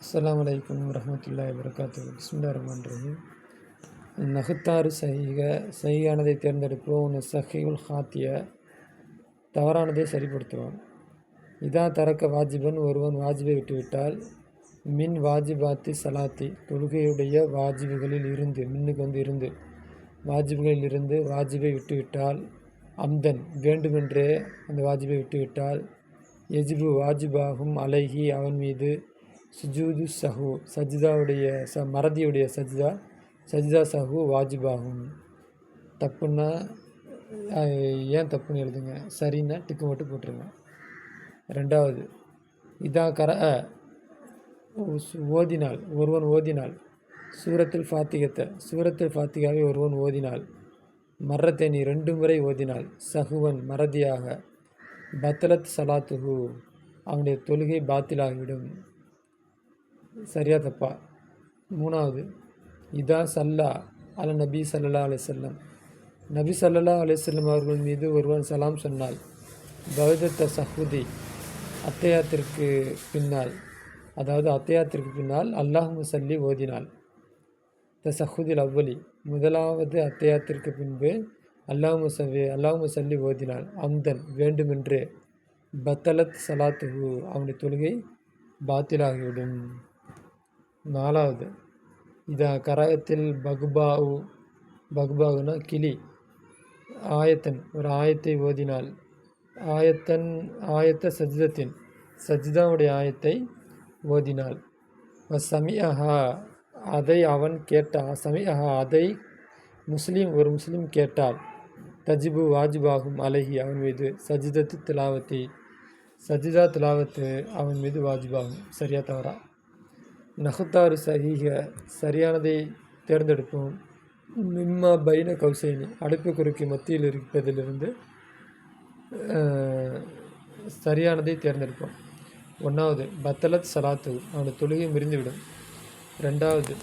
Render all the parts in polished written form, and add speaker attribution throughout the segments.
Speaker 1: அஸ்ஸலாமு அலைக்கும் வரஹ்மத்துல்லாஹி வபரகாத்துஹு. பிஸ்மில்லாஹிர் ரஹ்மானிர் ரஹீம். நஹ்தாரு சஹீஹானதை தேர்ந்தெடுப்போம். சஹீஹுல் ஹாத்திய தவறானதை சரிப்படுத்துவோம். இதா தரக்க வாஜிபன் ஒருவன் வாஜிபை விட்டுவிட்டால் மின் வாஜிபாத்தி சலாத்தி தொழுகையுடைய வாஜிபுகளில் இருந்து இருந்து வாஜிபுகளில் இருந்து வாஜிபை விட்டுவிட்டால் அம்தன் வேண்டுமென்றே அந்த வாஜிபை விட்டுவிட்டால் எஜிபு வாஜிபாகும் அலைஹி அவன் மீது சுஜூது சஹு சஜிதாவுடைய மறதியுடைய சஜிதா சஹு வாஜிபாகும். தப்புன்னா ஏன் தப்புன்னு எழுதுங்க, சரின்னா டிக்கு மட்டும் போட்டுருங்க. ரெண்டாவது, இதா கர ஓதினால் ஒருவன் ஓதினால் சூரத்துல் ஃபாத்திகாவை ஒருவன் ஓதினால் மர்ரத்தேனி 2 முறை ஓதினால் சஹுவன் மறதியாக பத்தலத் சலாத்துஹு அவனுடைய தொழுகை பாத்திலாகிவிடும். சரியா தப்பா? மூணாவது, இதா சல்லா அல நபி ஸல்லல்லாஹு அலைஹி வஸல்லம் நபி ஸல்லல்லாஹு அலைஹி வஸல்லம் அவர்கள் மீது ஒருவன் சலாம் சொன்னால் பௌதத்த சஹுதி அத்தையாத்திற்கு பின்னால், அதாவது அத்தையாத்திற்கு பின்னால் அல்லாஹும்ம ஸல்லி ஓதினால் தசஹுதில் அவ்வலி முதலாவது அத்தையாத்திற்கு பின்பு அல்லாஹும்ம ஸல்லி ஓதினால் அம்தன் வேண்டுமென்றே பத்தலத் சலாத்துஹு அவனுடைய தொழுகை பாத்திலாகிவிடும். நாலாவது, இதா கராயத்தில் பகுபாவுனா கிளி ஆயத்தன் ஒரு ஆயத்தை ஓதினால் ஆயத்த சஜிதாவுடைய ஆயத்தை ஓதினால் சமிஅஹா அதை அவன் அதை ஒரு முஸ்லீம் கேட்டால் தஜிபு வாஜிபாகும் அலைஹி அவன் மீது சஜிதா திலாவத்து அவன் மீது வாஜிபாகும். சரியா தவறா? நஹ்தாரு சஹீஹ சரியானதை தேர்ந்தெடுப்போம். மிம்மா பைன கௌசைனி அடைப்புக்குறிக்கு மத்தியில் இருப்பதிலிருந்து சரியானதை தேர்ந்தெடுப்போம். ஒன்றாவது, பத்தலத் சலாத்து அவனுடைய தொழுகை முறிந்துவிடும். ரெண்டாவது,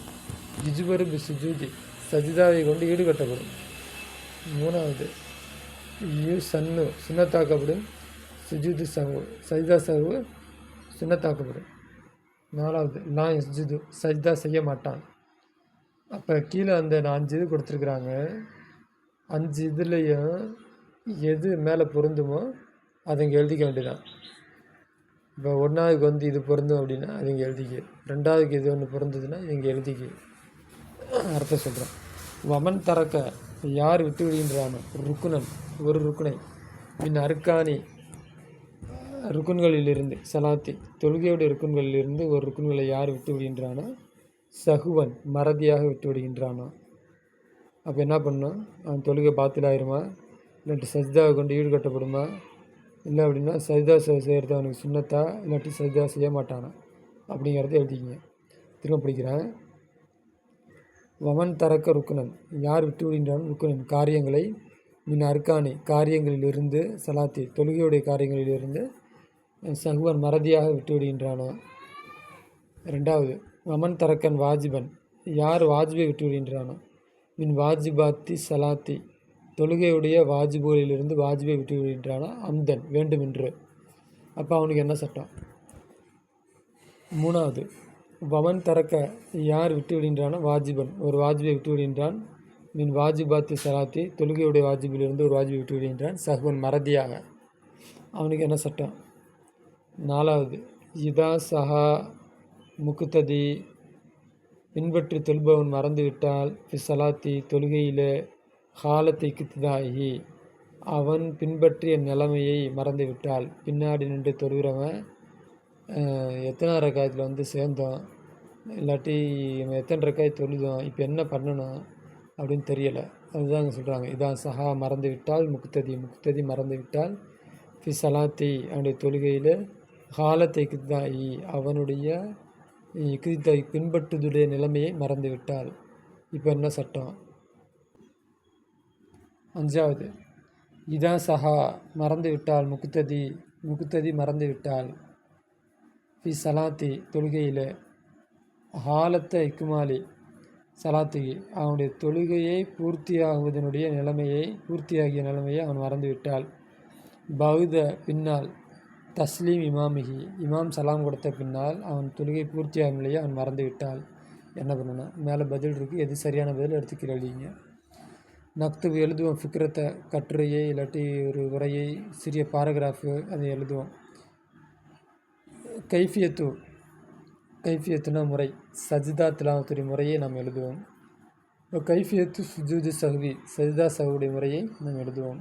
Speaker 1: இஜுபரு பி சுஜூதி சஜிதாவை கொண்டு ஈடுகட்டப்படும். மூணாவது, சுன்னத்தாக்கப்படும் சுஜூது சஹு சஜிதா சஹு சுன்னத்தாக்கப்படும். நாலாவது, லா யஸ்ஜுது சஜிதா செய்ய மாட்டான். அப்போ கீழே அந்த 5 இது கொடுத்துருக்குறாங்க. 5 இதுலேயும் எது மேலே பொருந்துமோ அதை இங்கே எழுதிக்க வேண்டியதான். இப்போ ஒன்றாவதுக்கு இது பொருந்தும் அப்படின்னா அது இங்கே எழுதிக்க. ரெண்டாவதுக்கு இது ஒன்று பொருந்ததுன்னா இது இங்கே எழுதிக்க. அர்த்தம் சொல்கிறேன். வமன் தரக்க யார் விட்டு விடுகின்றானோ ஒரு ருக்குனை மின் அருக்கானி ருக்குன்களிலிருந்து சலாத்தி தொழுகையுடைய ருக்குன்களிலிருந்து ஒரு ருக்குன்களை யார் விட்டு விடுகின்றானோ சஹுவன் மறதியாக விட்டு விடுகின்றானோ அப்போ என்ன பண்ணணும்? அவன் தொழுகை பாத்திலாயிருமா, இல்லாட்டி சஜிதாவை கொண்டு ஈடுகட்டப்படுமா, இல்லை அப்படின்னா சஜிதா செய்கிறது அவனுக்கு சுன்னத்தா, இல்லாட்டி சஜிதா செய்ய மாட்டானா அப்படிங்கிறத எழுதிக்கிங்க. திரும்ப படிக்கிறேன். வமன் தரக்க ருக்குனன் யார் விட்டு விடுகின்றான் ருக்குனன் காரியங்களை மின் அர்க்கானி காரியங்களிலிருந்து சலாத்தி தொழுகையுடைய காரியங்களிலிருந்து சஹுவன் மறதியாக விட்டு விடுகின்றானோ. ரெண்டாவது, வமன் தரக்கன் வாஜிபன் யார் வாஜிபை விட்டு விடுகின்றானோ மின் வாஜிபாத்தி சலாத்தி தொழுகையுடைய வாஜிபுகளிலிருந்து வாஜிபை விட்டு விடுகின்றானோ அம்தன் வேண்டுமென்று. அப்போ அவனுக்கு என்ன சட்டம்? மூணாவது, வமன் தரக்க யார் விட்டு விடுகின்றானோ வாஜிபன் ஒரு வாஜிபை விட்டு விடுகின்றான் மின் வாஜிபாத்தி சலாத்தி தொழுகையுடைய வாஜிபிலிருந்து ஒரு வாஜிபை விட்டு விடுகின்றான் சஹுவன் மறதியாக, அவனுக்கு என்ன சட்டம்? நாலாவது, இதா சஹா முக்குத்ததி பின்பற்றி தொல்பவன் மறந்துவிட்டால் சலாத்தி தொழுகையிலே ஹாலத்தை கித்துதாகி அவன் பின்பற்றிய நிலைமையை மறந்துவிட்டால் பின்னாடி நின்று தொழுகிறவன் எத்தனை ரக்காயத்தில் சேர்ந்தோம், இல்லாட்டி எத்தனை ரக்காய் தொழுதோம், இப்போ என்ன பண்ணணும் அப்படின்னு தெரியலை. அதுதான் சொல்கிறாங்க. இதான் சஹா மறந்துவிட்டால் முக்குத்ததி மறந்துவிட்டால் சலாத்தி அவனுடைய தொழுகையில் ஹாலத்தை கித்தாயி அவனுடைய பின்பற்றுவதுடைய நிலைமையை மறந்துவிட்டால் இப்போ என்ன சட்டம்? அஞ்சாவது, இதா சஹா மறந்துவிட்டால் முக்குத்ததி மறந்துவிட்டால் சலாத்தி தொழுகையில் ஹாலத்தை இக்குமாலி சலாத்திகி அவனுடைய தொழுகையை பூர்த்தியாகிய நிலைமையை அவன் மறந்துவிட்டால் பௌத பின்னால் தஸ்லீம் இமாமிஹி, இமாம் சலாம் கொடுத்த பின்னால் அவன் தொழுகை பூர்த்தியாகலையே அவன் மறந்து விட்டால் என்ன பண்ணணும்? மேலே பதில் இருக்குது, எது சரியான பதில் எடுத்து எழுதிங்க. நக்துப் எழுதுவோம், ஃபிக்ரத்தை கட்டுரையை இல்லாட்டி ஒரு உரையை சிறிய பாராகிராஃபு அதை எழுதுவோம். கைஃபியத்துனா முறை, சஜிதா திலாவத்துடைய முறையை நாம் எழுதுவோம். கைஃபியத்து சுஜூது சஹ்வி, சஜிதா சஹ்வுடைய முறையை நாம் எழுதுவோம்.